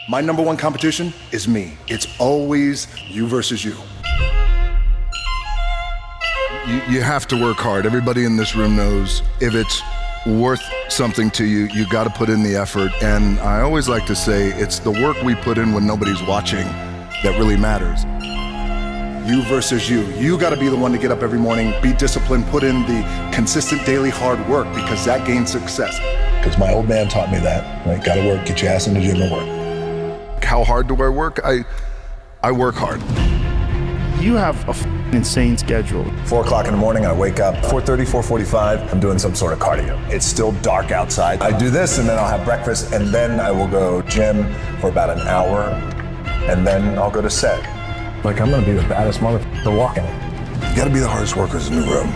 My number one competition is me. It's always you versus you. You have to work hard. Everybody in this room knows if it's worth something to you, you got to put in the effort. And I always like to say it's the work we put in when nobody's watching that really matters. You versus you. You got to be the one to get up every morning, be disciplined, put in the consistent daily hard work, because that gains success. Because my old man taught me that, right? Gotta work, get your ass in the gym and work. How hard do I work? I work hard. You have a insane schedule. 4 o'clock in the morning, I wake up. 4:30, 4:45, I'm doing some sort of cardio. It's still dark outside. I do this and then I'll have breakfast and then I will go gym for about an hour and then I'll go to set. Like, I'm gonna be the baddest motherfucker walking. You gotta be the hardest workers in the room.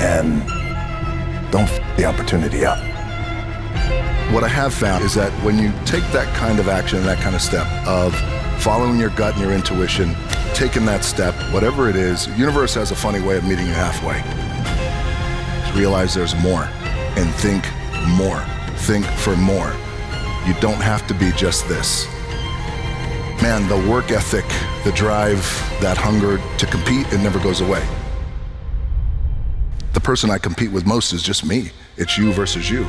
And don't the opportunity up. What I have found is that when you take that kind of action, that kind of step of following your gut and your intuition, taking that step, whatever it is, the universe has a funny way of meeting you halfway. Just realize there's more and think more. Think for more. You don't have to be just this. Man, the work ethic, the drive, that hunger to compete, it never goes away. The person I compete with most is just me. It's you versus you.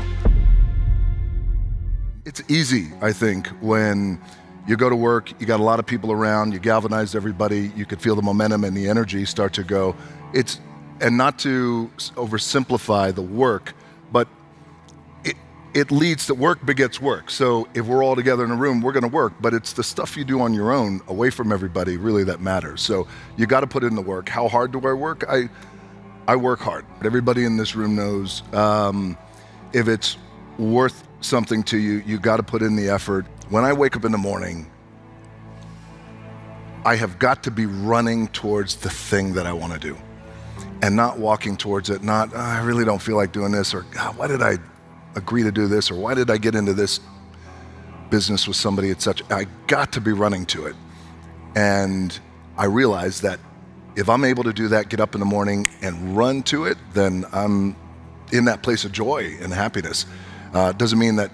It's easy, I think, when you go to work, you got a lot of people around, you galvanize everybody, you could feel the momentum and the energy start to go. And not to oversimplify the work, but it leads to work begets work. So if we're all together in a room, we're gonna work, but it's the stuff you do on your own, away from everybody, really that matters. So you gotta put in the work. How hard do I work? I work hard. Everybody in this room knows if it's worth something to you, you gotta put in the effort. When I wake up in the morning, I have got to be running towards the thing that I wanna do and not walking towards it, not, oh, I really don't feel like doing this, or God, why did I agree to do this, or why did I get into this business with somebody, etc. I got to be running to it. And I realized that if I'm able to do that, get up in the morning and run to it, then I'm in that place of joy and happiness. Doesn't mean that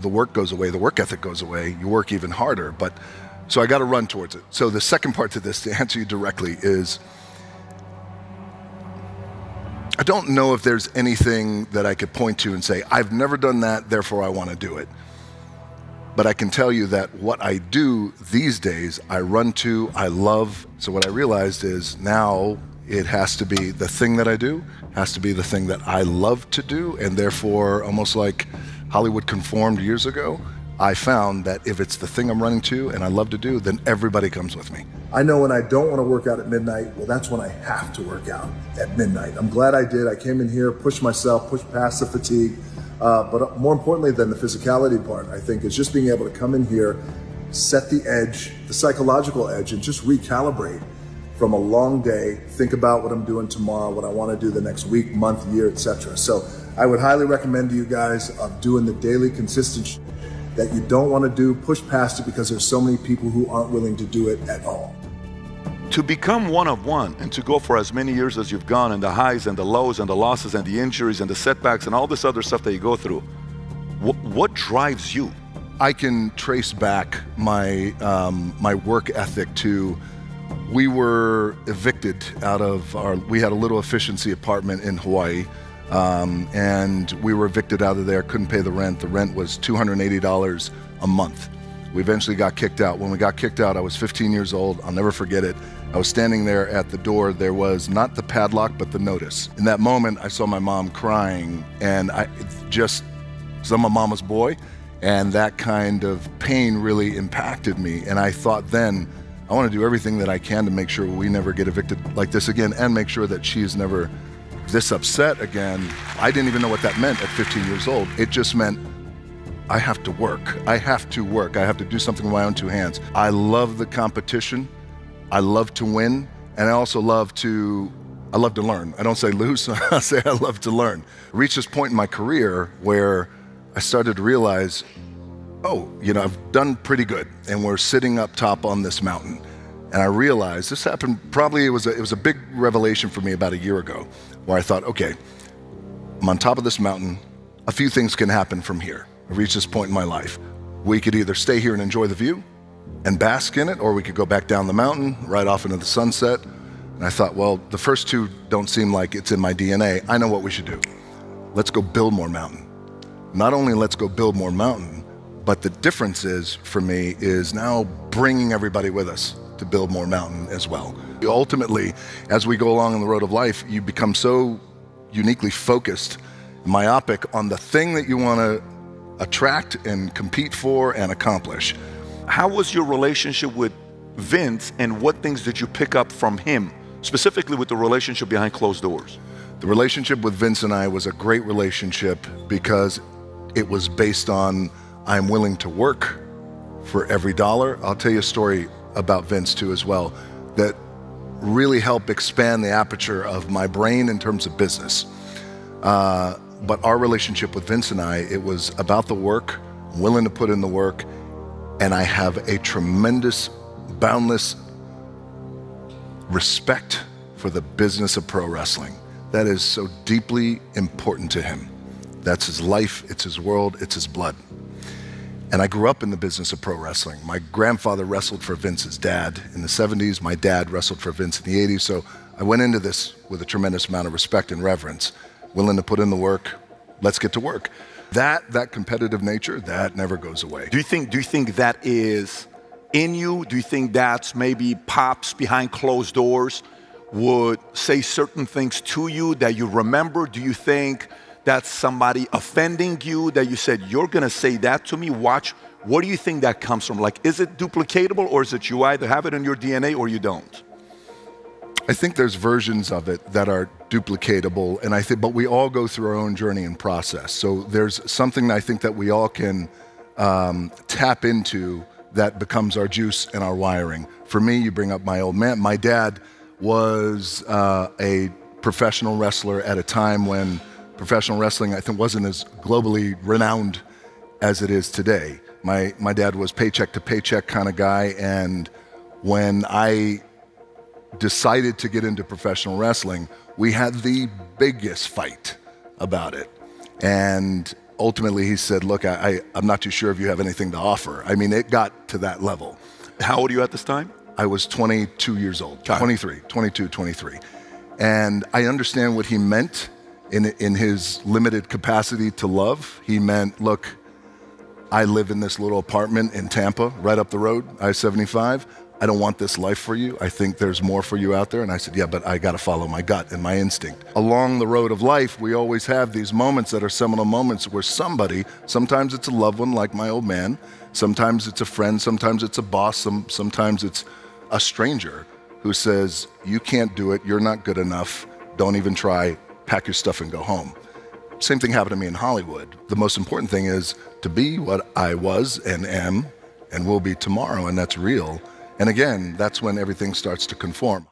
the work goes away, the work ethic goes away, you work even harder, but so I got to run towards it. So the second part to this, to answer you directly, is I don't know if there's anything that I could point to and say, I've never done that, therefore I want to do it. But I can tell you that what I do these days, I run to, I love. So what I realized is now it has to be the thing that I do, has to be the thing that I love to do, and therefore, almost like Hollywood conformed years ago, I found that if it's the thing I'm running to and I love to do, then everybody comes with me. I know when I don't want to work out at midnight, well, that's when I have to work out at midnight. I'm glad I did. I came in here, pushed myself, pushed past the fatigue. But more importantly than the physicality part, I think, is just being able to come in here, set the edge, the psychological edge, and just recalibrate from a long day, think about what I'm doing tomorrow, what I want to do the next week, month, year, etc. So I would highly recommend to you guys of doing the daily consistent that you don't want to do, push past it, because there's so many people who aren't willing to do it at all. To become one of one and to go for as many years as you've gone, and the highs and the lows and the losses and the injuries and the setbacks and all this other stuff that you go through, what drives you? I can trace back my my work ethic to, we were evicted out of we had a little efficiency apartment in Hawaii, and we were evicted out of there, couldn't pay the rent. The rent was $280 a month. We eventually got kicked out. When we got kicked out, I was 15 years old. I'll never forget it. I was standing there at the door. There was not the padlock, but the notice. In that moment, I saw my mom crying, and because I'm a mama's boy, and that kind of pain really impacted me. And I thought then, I want to do everything that I can to make sure we never get evicted like this again, and make sure that she's never this upset again. I didn't even know what that meant at 15 years old. It just meant I have to work. I have to work. I have to do something with my own two hands. I love the competition. I love to win. And I also love to learn. I don't say lose, I say I love to learn. I reached this point in my career where I started to realize, oh, I've done pretty good, and we're sitting up top on this mountain. And I realized, this happened, probably it was a big revelation for me about a year ago, where I thought, okay, I'm on top of this mountain. A few things can happen from here. I reached this point in my life. We could either stay here and enjoy the view and bask in it, or we could go back down the mountain, right off into the sunset. And I thought, well, the first two don't seem like it's in my DNA. I know what we should do. Let's go build more mountain. Not only let's go build more mountain, but the difference is, for me, is now bringing everybody with us to build more mountain as well. Ultimately, as we go along on the road of life, you become so uniquely focused, myopic on the thing that you want to attract and compete for and accomplish. How was your relationship with Vince, and what things did you pick up from him, specifically with the relationship behind closed doors? The relationship with Vince and I was a great relationship because it was based on I'm willing to work for every dollar. I'll tell you a story about Vince too as well that really helped expand the aperture of my brain in terms of business. But our relationship with Vince and I, it was about the work, willing to put in the work, and I have a tremendous, boundless respect for the business of pro wrestling. That is so deeply important to him. That's his life, it's his world, it's his blood. And I grew up in the business of pro wrestling. My grandfather wrestled for Vince's dad in the 70s. My dad wrestled for Vince in the 80s. So I went into this with a tremendous amount of respect and reverence, willing to put in the work. Let's get to work. That competitive nature, that never goes away. Do you think that is in you? Do you think that's maybe Pops behind closed doors would say certain things to you that you remember? Do you think that's somebody offending you that you said, you're gonna say that to me, watch? What do you think that comes from? Like, is it duplicatable, or is it you either have it in your DNA or you don't? I think there's versions of it that are duplicatable, and but we all go through our own journey and process. So there's something I think that we all can tap into that becomes our juice and our wiring. For me, you bring up my old man. My dad was a professional wrestler at a time when professional wrestling, I think, wasn't as globally renowned as it is today. My dad was paycheck to paycheck kind of guy, and when I decided to get into professional wrestling, we had the biggest fight about it. And ultimately he said, look, I'm not too sure if you have anything to offer. I mean, it got to that level. How old are you at this time? I was 22 years old, Got it. 23. And I understand what he meant in his limited capacity to love. He meant, look, I live in this little apartment in Tampa, right up the road, I-75. I don't want this life for you. I think there's more for you out there. And I said, yeah, but I got to follow my gut and my instinct. Along the road of life, we always have these moments that are seminal moments where somebody, sometimes it's a loved one like my old man, sometimes it's a friend, sometimes it's a boss, sometimes it's a stranger who says, you can't do it, you're not good enough, don't even try, pack your stuff and go home. Same thing happened to me in Hollywood. The most important thing is to be what I was and am and will be tomorrow, and that's real. And again, that's when everything starts to conform.